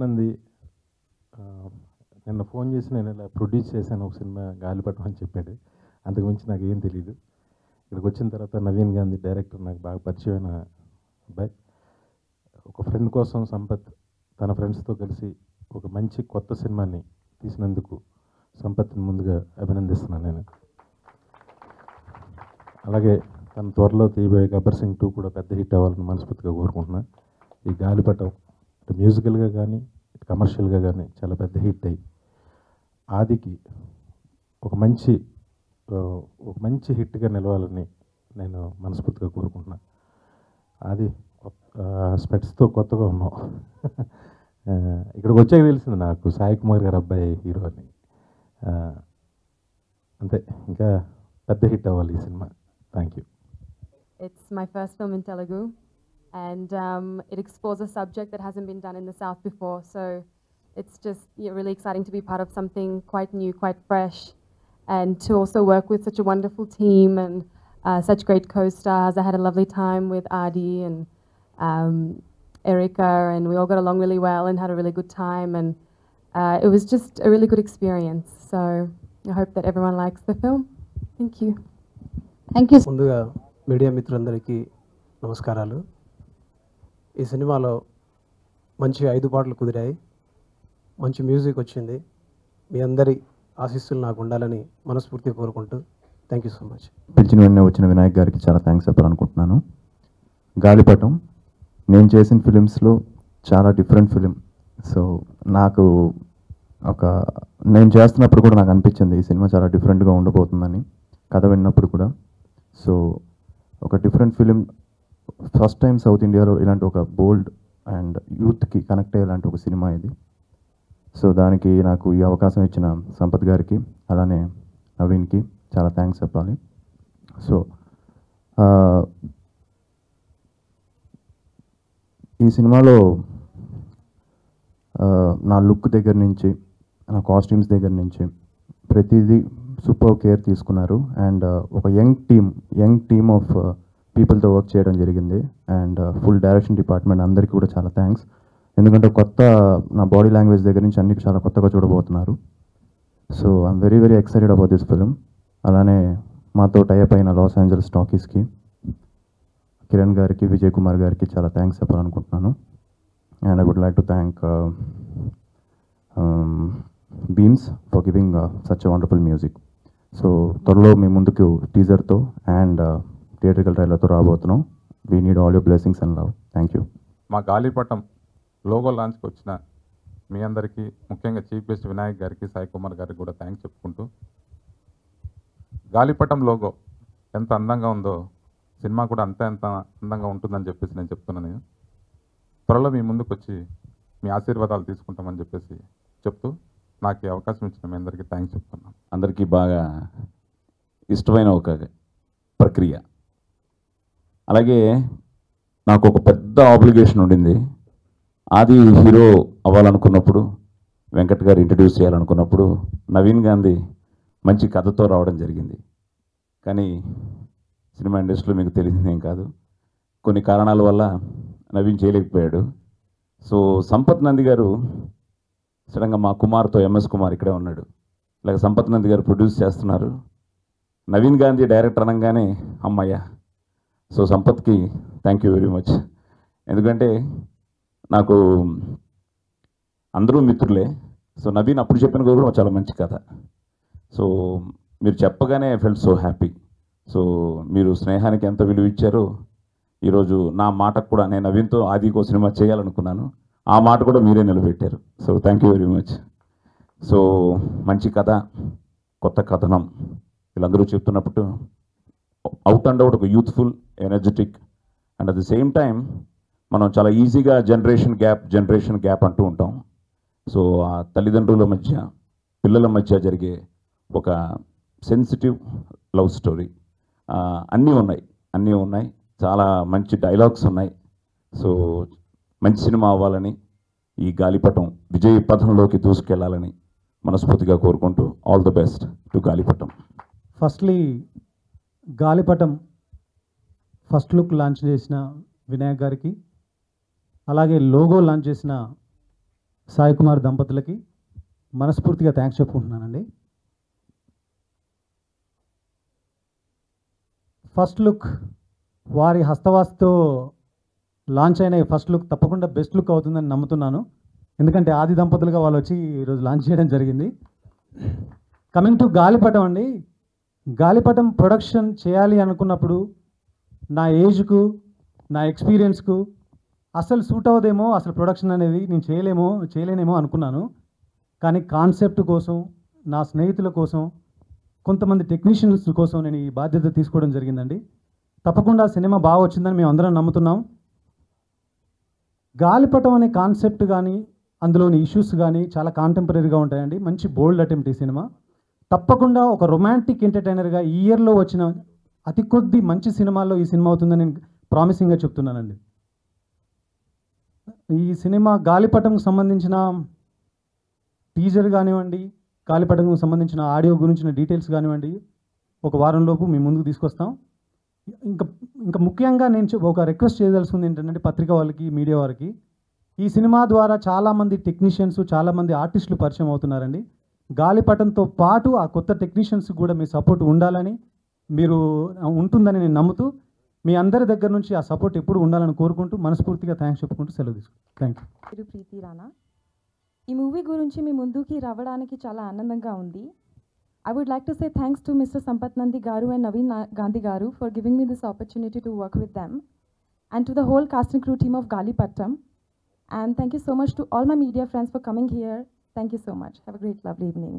నంది నిన్న ఫోన్ చేసి నేను ఇలా ప్రొడ్యూస్ చేశాను ఒక సినిమా గాలిపటం అని చెప్పాడు. అంతకుమించి నాకు ఏం తెలీదు. ఇక్కడికి వచ్చిన తర్వాత నవీన్ గాంధీ డైరెక్టర్ నాకు బాగా పరిచయమైన అబ్బాయి. ఒక ఫ్రెండ్ కోసం సంపత్ తన ఫ్రెండ్స్తో కలిసి ఒక మంచి కొత్త సినిమాని తీసినందుకు సంపత్ని ముందుగా అభినందిస్తున్నాను నేను. అలాగే తన త్వరలో తీయబోయే గబ్బర్ సింగ్ 2 కూడా పెద్ద హిట్ అవ్వాలని మనస్ఫూర్తిగా కోరుకుంటున్నాను. ఈ గాలిపటం ఇటు మ్యూజికల్గా కానీ ఇటు కమర్షియల్గా కానీ చాలా పెద్ద హిట్ అయ్యి ఆదికి ఒక మంచి హిట్గా నిలవాలని నేను మనస్ఫూర్తిగా కోరుకుంటున్నాను. అది స్పెట్స్తో కొత్తగా ఉన్నాం. ఇక్కడికి వచ్చాక తెలిసింది నాకు సాయి కుమార్ గారు అబ్బాయి హీరో అని. అంతే, ఇంకా పెద్ద హిట్ అవ్వాలి ఈ cinema. Thank you. It's my first film in Telugu, and it explores a subject that hasn't been done in the South before. So it's just really exciting to be part of something quite new, quite fresh, and to also work with such a wonderful team and such great co-stars. I had a lovely time with Adi and Erica, and we all got along really well and had a really good time, and it was just a really good experience. So I hope that everyone likes the film. Thank you. Thank you. ముందుగా media మిత్రులందరికీ నమస్కారాలు. ఈ సినిమాలో మంచి 5 పాటలు కుదిరాయి, మంచి music వచ్చింది. మీ అందరి ఆశీస్సులు నాకు ఉండాలని మనస్ఫూర్తిగా కోరుకుంటూ థ్యాంక్ యూ సో మచ్. పిలిచిన వెంటనే వచ్చిన వినాయక్ గారికి చాలా థ్యాంక్స్ చెప్పాలనుకుంటున్నాను. గాలిపటం నేను చేసిన ఫిలిమ్స్లో చాలా డిఫరెంట్ ఫిలిం. సో నాకు నేను చేస్తున్నప్పుడు కూడా నాకు అనిపించింది ఈ సినిమా చాలా డిఫరెంట్గా ఉండబోతుందని కథ విన్నప్పుడు కూడా. సో ఒక different film, first time south ఇండియాలో ఇలాంటి ఒక బోల్డ్ అండ్ యూత్కి కనెక్ట్ అయ్యేలాంటి ఒక సినిమా ఇది. సో దానికి నాకు ఈ అవకాశం ఇచ్చిన సంపత్ గారికి అలానే నవీన్కి చాలా థ్యాంక్స్ చెప్పాలి. సో ఈ సినిమాలో నా లుక్ దగ్గర నుంచి నా కాస్ట్యూమ్స్ దగ్గర నుంచి ప్రతిదీ సూపర్ కేర్ తీసుకున్నారు. అండ్ ఒక యంగ్ టీమ్ ఆఫ్ పీపుల్తో వర్క్ చేయడం జరిగింది. అండ్ ఫుల్ డైరెక్షన్ డిపార్ట్మెంట్ అందరికీ కూడా చాలా థ్యాంక్స్. ఎందుకంటే నా బాడీ లాంగ్వేజ్ దగ్గర నుంచి అన్ని చాలా కొత్తగా చూడబోతున్నారు. So I'm very very excited about this film. అలానే మాతో టైప్ అయిన లాస్ ఏంజల్స్ టాకీస్కి, కిరణ్ గారికి, విజయ్ కుమార్ గారికి చాలా థ్యాంక్స్ చెప్పాలనుకుంటున్నాను. And I would like to thank Bheems for giving such a wonderful music. So త్వరలో మీ ముందుకు టీజర్తో అండ్ థియేట్రికల్ ట్రైలర్తో రాబోతున్నాం. We need all your blessings and love. Thank you. మా గాలిపటం లోగో లాంచ్కి వచ్చిన మీ అందరికీ, ముఖ్యంగా చీఫ్ గెస్ట్ వినాయక్ గారికి, సాయి కుమార్ గారికి కూడా థ్యాంక్స్ చెప్పుకుంటూ, గాలిపటం లోగో ఎంత అందంగా ఉందో సినిమా కూడా ఎంత అందంగా ఉంటుందని చెప్పేసి నేను చెప్తున్నాను. నేను త్వరలో మీ ముందుకు వచ్చి మీ ఆశీర్వాదాలు తీసుకుంటామని చెప్పేసి చెప్తూ నాకు ఈ అవకాశం ఇచ్చిన మీ అందరికీ థ్యాంక్స్ చెప్తున్నాను. అందరికీ బాగా ఇష్టమైన ఒక ప్రక్రియ. అలాగే నాకు ఒక పెద్ద ఆబ్లిగేషన్ ఉండింది. ఆది హీరో అవ్వాలనుకున్నప్పుడు, వెంకట్ గారు ఇంట్రడ్యూస్ చేయాలనుకున్నప్పుడు నవీన్ గాంధీ మంచి కథతో రావడం జరిగింది. కానీ సినిమా ఇండస్ట్రీలో మీకు తెలిసిందేం కాదు, కొన్ని కారణాల వల్ల నవీన్ చేయలేకపోయాడు. సో సంపత్ నంది గారు సడన్గా మా కుమార్తో, ఎంఎస్ కుమార్ ఇక్కడే ఉన్నాడు, ఇలాగ సంపత్ నంది గారు ప్రొడ్యూస్ చేస్తున్నారు, నవీన్ గాంధీ డైరెక్టర్ అనగానే అమ్మయ్య. సో సంపత్కి థ్యాంక్ యూ వెరీ మచ్. ఎందుకంటే నాకు అందరూ మిత్రులే. సో నవీన్ అప్పుడు చెప్పిన కూడా చాలా మంచి కథ. సో మీరు చెప్పగానే I felt so happy. So మీరు స్నేహానికి ఎంత విలువ ఇచ్చారో ఈరోజు నా మాటకు కూడా, నేను నవీన్తో ఆదికో సినిమా చేయాలనుకున్నాను, ఆ మాట కూడా మీరే నిలబెట్టారు. So thank you very much. So మంచి కథ, కొత్త కథనం వీళ్ళందరూ చెప్తున్నప్పుడు అవుట్ అండ్ అవుట్ ఒక youthful, energetic and at the same time మనం చాలా ఈజీగా జనరేషన్ గ్యాప్ అంటూ ఉంటాం. సో ఆ తల్లిదండ్రుల మధ్య, పిల్లల మధ్య జరిగే ఒక సెన్సిటివ్ లవ్ స్టోరీ, అన్నీ ఉన్నాయి. చాలా మంచి డైలాగ్స్ ఉన్నాయి. సో మంచి సినిమా అవ్వాలని, ఈ గాలిపటం విజయ పథంలోకి దూసుకెళ్లాలని మనస్ఫూర్తిగా కోరుకుంటూ ఆల్ ది బెస్ట్ టు గాలిపటం. ఫస్ట్లీ గాలిపటం ఫస్ట్ లుక్ లాంచ్ చేసిన వినాయక్ గారికి, అలాగే లోగో లాంచ్ చేసిన సాయి కుమార్ దంపతులకి మనస్ఫూర్తిగా థ్యాంక్స్ చెప్పుకుంటున్నానండి. ఫస్ట్ లుక్ వారి హస్తవాస్తో లాంచ్ అయిన ఫస్ట్ లుక్ తప్పకుండా బెస్ట్ లుక్ అవుతుందని నమ్ముతున్నాను. ఎందుకంటే ఆది దంపతులుగా వాళ్ళు వచ్చి ఈరోజు లాంచ్ చేయడం జరిగింది. కమింగ్ టు గాలిపటం అండి, గాలిపటం ప్రొడక్షన్ చేయాలి అనుకున్నప్పుడు నా ఏజ్కు నా ఎక్స్పీరియన్స్కు అసలు సూట్ అవ్వదేమో, అసలు ప్రొడక్షన్ అనేది నేను చేయలేనేమో అనుకున్నాను. కానీ కాన్సెప్ట్ కోసం, నా స్నేహితుల కోసం, కొంతమంది టెక్నీషియన్స్ కోసం నేను ఈ బాధ్యత తీసుకోవడం జరిగిందండి. తప్పకుండా సినిమా బాగా వచ్చిందని మేము అందరం నమ్ముతున్నాం. గాలిపటం అనే కాన్సెప్ట్ కానీ అందులోని ఇష్యూస్ కానీ చాలా కాంటెంపరీగా ఉంటాయండి. మంచి బోల్డ్ అటెంప్ట్ ఈ సినిమా. తప్పకుండా ఒక రొమాంటిక్ ఎంటర్టైనర్గా ఈ ఇయర్లో వచ్చిన అతి కొద్ది మంచి సినిమాల్లో ఈ సినిమా అవుతుందని నేను ప్రామిసింగ్గా చెప్తున్నానండి. ఈ సినిమా గాలిపటంకు సంబంధించిన టీజర్ కానివ్వండి, గాలిపటంకు సంబంధించిన ఆడియో గురించిన డీటెయిల్స్ కానివ్వండి, ఒక వారంలోపు మీ ముందుకు తీసుకొస్తాం. ఇంకా ముఖ్యంగా నేను ఒక రిక్వెస్ట్ చేయదలుచుకుంది ఏంటంటే పత్రిక వాళ్ళకి, మీడియా వారికి, ఈ సినిమా ద్వారా చాలామంది టెక్నీషియన్స్, చాలామంది ఆర్టిస్టులు పరిచయం అవుతున్నారండి. గాలిపటంతో పాటు ఆ కొత్త టెక్నీషియన్స్ కూడా మీ సపోర్ట్ ఉండాలని, మీరు ఉంటుందని నేను నమ్ముతూ, మీ అందరి దగ్గర నుంచి ఆ సపోర్ట్ ఎప్పుడు ఉండాలని కోరుకుంటూ మనస్ఫూర్తిగా థ్యాంక్స్ చెప్పుకుంటూ సెలవు తీసుకుంటాను. Thank you. ప్రీతి రానా. ఈ మూవీ గురించి మీ ముందుకి రావడానికి చాలా ఆనందంగా ఉంది. I would like to say thanks to Mr. Sampath Nandi Garu and Naveen Gandhi Garu for giving me this opportunity to work with them, and to the whole cast and crew team of Galipattam. And thank you so much to all my media friends for coming here. Thank you so much. Have a great, lovely evening.